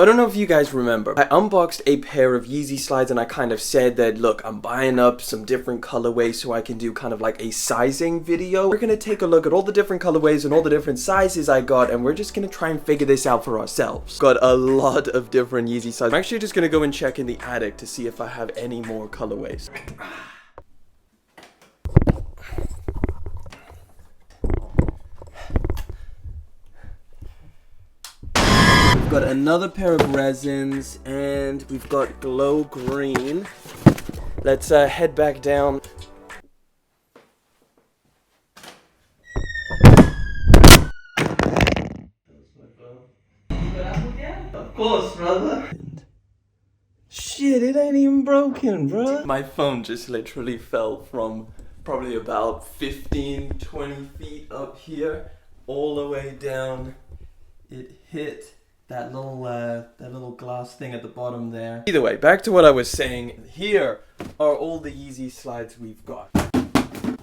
I don't know if you guys remember, I unboxed a pair of Yeezy slides and I kind of said that, look, I'm buying up some different colorways so I can do kind of like a sizing video. We're gonna take a look at all the different colorways and all the different sizes I got, and we're just gonna try and figure this out for ourselves. Got a lot of different Yeezy sizes. I'm actually just gonna go and check in the attic to see if I have any more colorways. We've got another pair of resins, and we've got glow green. Let's head back down. Of course, brother. Shit, it ain't even broken, bro. My phone just literally fell from probably about 15-20 feet up here all the way down. It hit that little glass thing at the bottom there. Either way, back to what I was saying. Here are all the Yeezy slides we've got. We've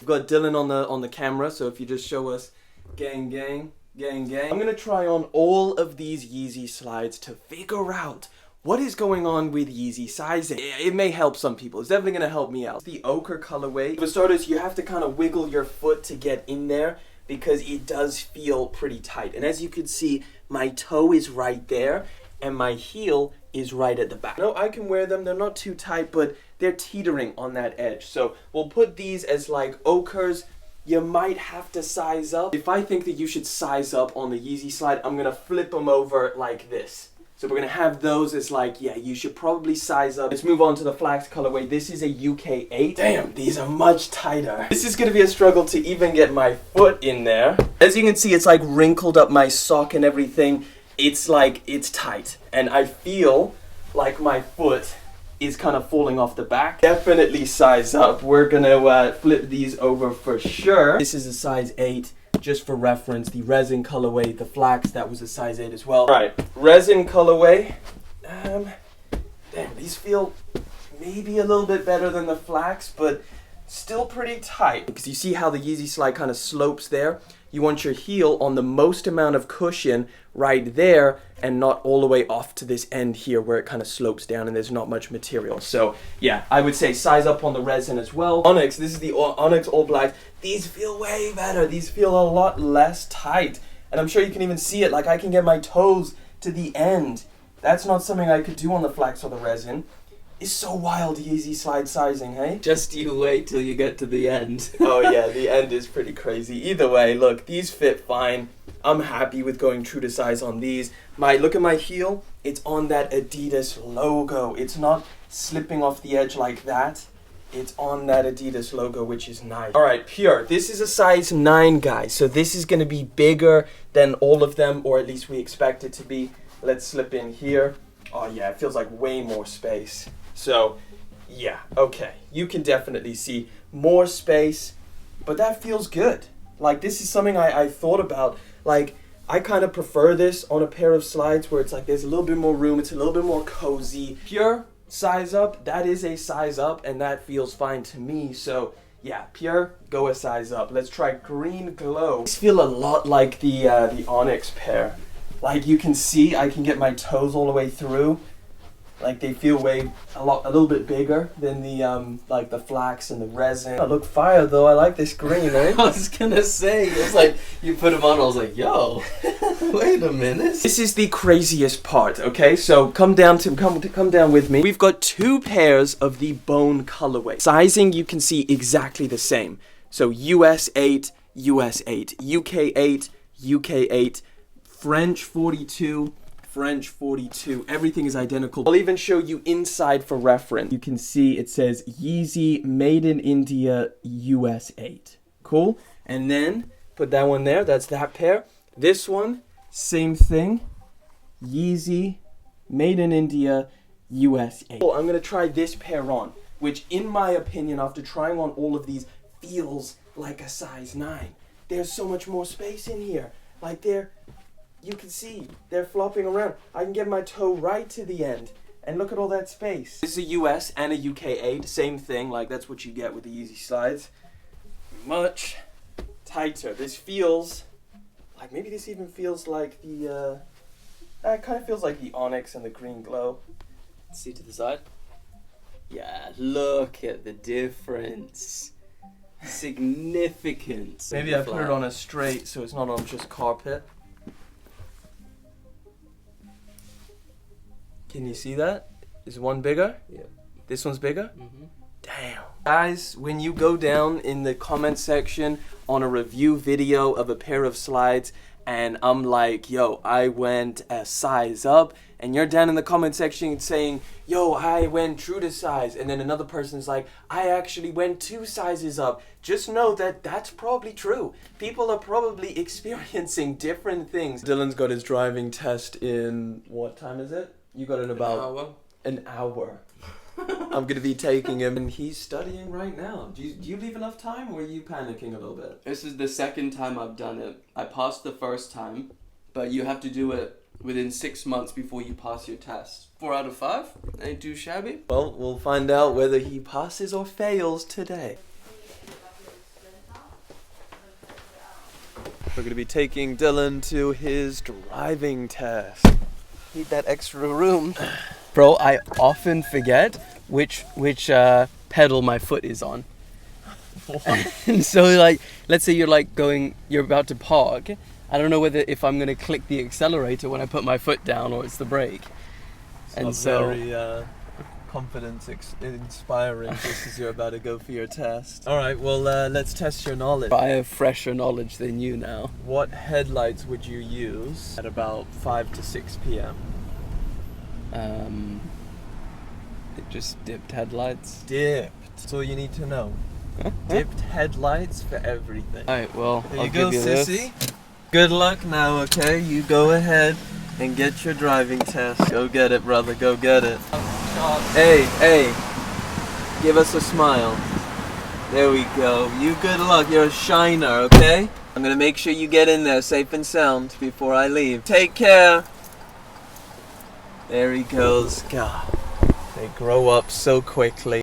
got Dylan on the camera, so if you just show us gang gang, gang gang. I'm gonna try on all of these Yeezy slides to figure out what is going on with Yeezy sizing. It may help some people. It's definitely gonna help me out. The ochre colorway. For starters, you have to kind of wiggle your foot to get in there, because it does feel pretty tight. And as you can see, my toe is right there and my heel is right at the back. No, I can wear them. They're not too tight, but they're teetering on that edge. So we'll put these as like ochres. You might have to size up. If I think that you should size up on the Yeezy slide, I'm gonna flip them over like this. So we're gonna have those as like, yeah, you should probably size up. Let's move on to the flax colorway. This is a UK 8. Damn, these are much tighter. This is gonna be a struggle to even get my foot in there. As you can see, it's like wrinkled up my sock and everything. It's like, it's tight. And I feel like my foot is kind of falling off the back. Definitely size up. We're gonna flip these over for sure. This is a size 8. Just for reference, the resin colorway, the flax, that was a size 8 as well. All right, resin colorway. Damn, these feel maybe a little bit better than the flax, but still pretty tight. Because you see how the Yeezy slide kind of slopes there? You want your heel on the most amount of cushion right there and not all the way off to this end here where it kind of slopes down and there's not much material. So yeah, I would say size up on the resin as well. Onyx, this is the Onyx All Black. These feel way better. These feel a lot less tight. And I'm sure you can even see it. Like I can get my toes to the end. That's not something I could do on the flax or the resin. It's so wild, Yeezy slide sizing, hey? Just you wait till you get to the end. Oh yeah, the end is pretty crazy. Either way, look, these fit fine. I'm happy with going true to size on these. Look at my heel. It's on that Adidas logo. It's not slipping off the edge like that. It's on that Adidas logo, which is nice. All right, Pure. This is a size 9, guys. So this is going to be bigger than all of them, or at least we expect it to be. Let's slip in here. Oh yeah, it feels like way more space. So, yeah, okay. You can definitely see more space, but that feels good. Like, this is something I thought about. Like, I kind of prefer this on a pair of slides where it's like there's a little bit more room. It's a little bit more cozy. Pure size up, that is a size up, and that feels fine to me. So, yeah, Pure, go a size up. Let's try Green Glow. These feel a lot like the Onyx pair. Like, you can see I can get my toes all the way through. Like they feel a little bit bigger than the like the flax and the resin. I look fire though. I like this green, eh? I was gonna say, it's like you put them on. I was like, yo, wait a minute. This is the craziest part. Okay, so come down with me. We've got 2 pairs of the bone colorway. Sizing you can see exactly the same. So US 8, US 8, UK 8, UK 8, French 42. French 42, everything is identical. I'll even show you inside for reference. You can see it says Yeezy Made in India US 8. Cool? And then put that one there, that's that pair. This one, same thing. Yeezy Made in India US 8. I'm gonna try this pair on, which in my opinion, after trying on all of these, feels like a size 9. There's so much more space in here. Like you can see, they're flopping around. I can get my toe right to the end. And look at all that space. This is a US and a UK 8. Same thing, like that's what you get with the Yeezy slides. Much tighter. This feels, like maybe this even feels like the It kind of feels like the onyx and the green glow. See to the side. Yeah, look at the difference. Significance. Maybe I put it on a straight so it's not on just carpet. Can you see that? Is one bigger? Yeah. This one's bigger? Mm-hmm. Damn. Guys, when you go down in the comment section on a review video of a pair of slides and I'm like, yo, I went a size up, and you're down in the comment section saying, yo, I went true to size, and then another person's like, I actually went 2 sizes up, just know that that's probably true. People are probably experiencing different things. Dylan's got his driving test in, what time is it? You got it in about an hour. I'm gonna be taking him, and he's studying right now. Do you leave enough time, or are you panicking a little bit? This is the second time I've done it. I passed the first time, but you have to do it within 6 months before you pass your test. 4 out of 5? Ain't too shabby. Well, we'll find out whether he passes or fails today. We're gonna be taking Dylan to his driving test. Need that extra room. Bro, I often forget which pedal my foot is on. And so, like, let's say you're about to park. I don't know if I'm gonna click the accelerator when I put my foot down or it's the brake. And so very confidence inspiring just as you're about to go for your test. All right, well, let's test your knowledge. I have fresher knowledge than you now. What headlights would you use at about 5 to 6 p.m.? It just dipped headlights. Dipped. That's all you need to know. Dipped headlights for everything. Alright, well, There I'll you go, give you sissy. this. Good luck now, okay? You go ahead and get your driving test. Go get it, brother. Go get it. Hey, give us a smile. There we go. You good luck. You're a shiner, okay? I'm gonna make sure you get in there safe and sound before I leave. Take care. There he goes. God, they grow up so quickly.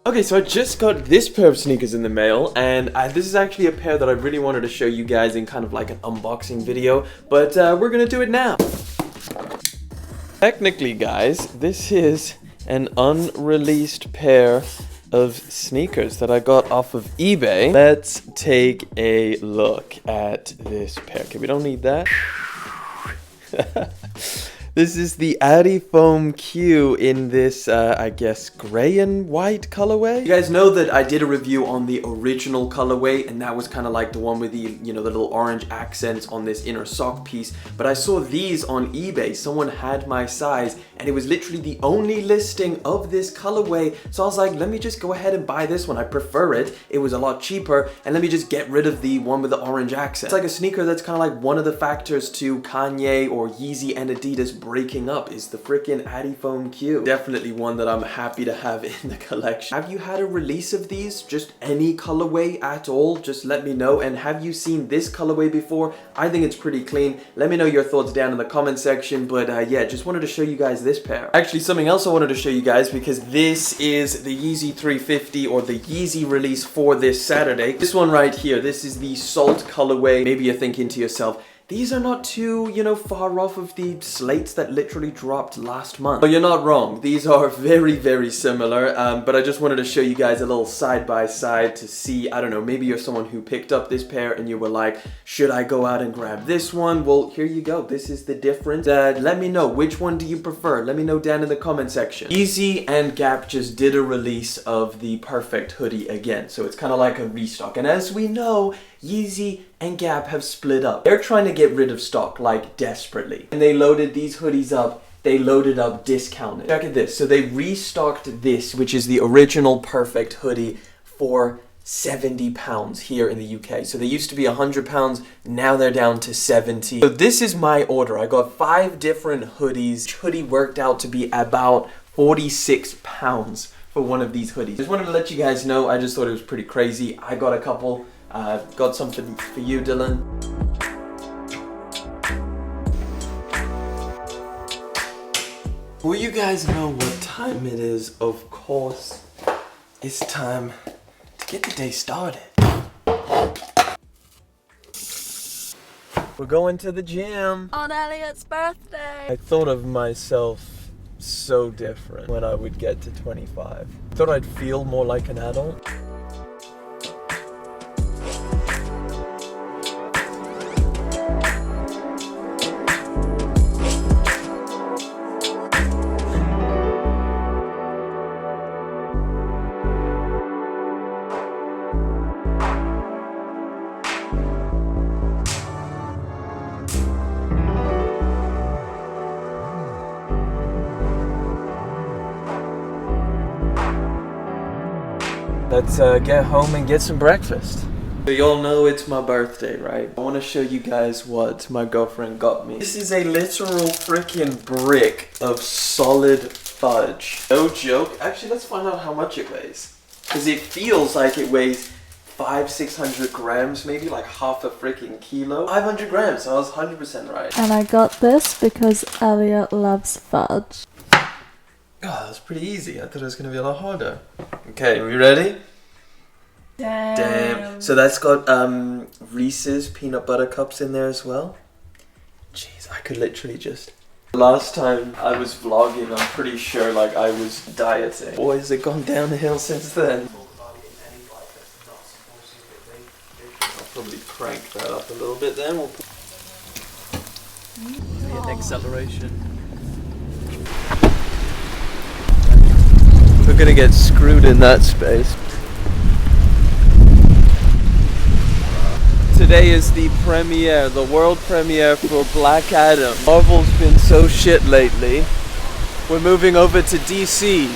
Okay, so I just got this pair of sneakers in the mail, and this is actually a pair that I really wanted to show you guys in kind of like an unboxing video, but we're gonna do it now. Technically, guys, this is an unreleased pair of sneakers that I got off of eBay. Let's take a look at this pair. Okay, we don't need that. This is the Addy Foam Q in this, I guess, gray and white colorway. You guys know that I did a review on the original colorway, and that was kind of like the one with the, you know, the little orange accents on this inner sock piece. But I saw these on eBay. Someone had my size, and it was literally the only listing of this colorway. So I was like, let me just go ahead and buy this one. I prefer it. It was a lot cheaper, and let me just get rid of the one with the orange accent. It's like a sneaker that's kind of like one of the factors to Kanye or Yeezy and Adidas breaking up is the freaking Addy Foam Q. Definitely one that I'm happy to have in the collection. Have you had a release of these? Just any colorway at all? Just let me know. And have you seen this colorway before? I think it's pretty clean. Let me know your thoughts down in the comment section. But yeah, just wanted to show you guys this pair. Actually, something else I wanted to show you guys, because this is the Yeezy 350 or the Yeezy release for this Saturday. This one right here, this is the Salt colorway. Maybe you're thinking to yourself, these are not too, you know, far off of the slates that literally dropped last month. But you're not wrong. These are very, very similar. But I just wanted to show you guys a little side by side to see, I don't know, maybe you're someone who picked up this pair and you were like, should I go out and grab this one? Well, here you go. This is the difference. Let me know, which one do you prefer? Let me know down in the comment section. Yeezy and Gap just did a release of the Perfect hoodie again. So it's kind of like a restock. And as we know, Yeezy and Gap have split up. They're trying to get rid of stock, like, desperately. And they loaded these hoodies up. They loaded up discounted. Check at this. So they restocked this, which is the original Perfect hoodie, for £70 here in the UK. So they used to be £100, now they're down to 70. So this is my order. I got 5 different hoodies. Each hoodie worked out to be about £46 for one of these hoodies. Just wanted to let you guys know, I just thought it was pretty crazy. I got a couple. Got something for you, Dylan. Will you guys know what time it is? Of course, it's time to get the day started. We're going to the gym. On Elliot's birthday. I thought of myself so different when I would get to 25. Thought I'd feel more like an adult. Let's get home and get some breakfast. So you all know it's my birthday, right? I want to show you guys what my girlfriend got me. This is a literal freaking brick of solid fudge. No joke. Actually, let's find out how much it weighs. Because it feels like it weighs 500-600 grams, maybe like half a freaking kilo. 500 grams, so I was 100% right. And I got this because Elliot loves fudge. God, that's pretty easy. I thought it was going to be a lot harder. Okay, are we ready? Damn. So that's got Reese's peanut butter cups in there as well. Jeez, I could literally just... Last time I was vlogging, I'm pretty sure like I was dieting. Boy, has it gone downhill since then. I'll probably crank that up a little bit then. We'll An acceleration. We're gonna get screwed in that space. Today is the premiere, the world premiere for Black Adam. Marvel's been so shit lately. We're moving over to DC.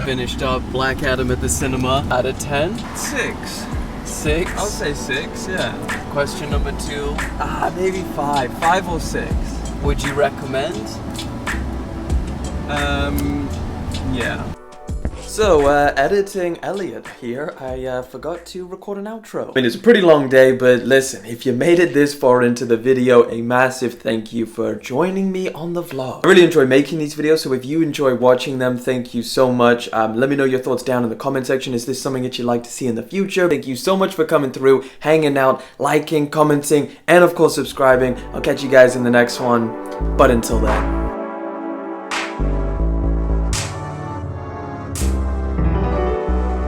Finished up Black Adam at the cinema. Out of 10? 6. 6. I'll say 6, yeah. Question number 2. Maybe 5. 5 or 6. Would you recommend? Yeah. So, editing Elliot here, I forgot to record an outro. I mean, it's a pretty long day, but listen, if you made it this far into the video, a massive thank you for joining me on the vlog. I really enjoy making these videos, so if you enjoy watching them, thank you so much. Let me know your thoughts down in the comment section. Is this something that you'd like to see in the future? Thank you so much for coming through, hanging out, liking, commenting, and of course subscribing. I'll catch you guys in the next one, but until then.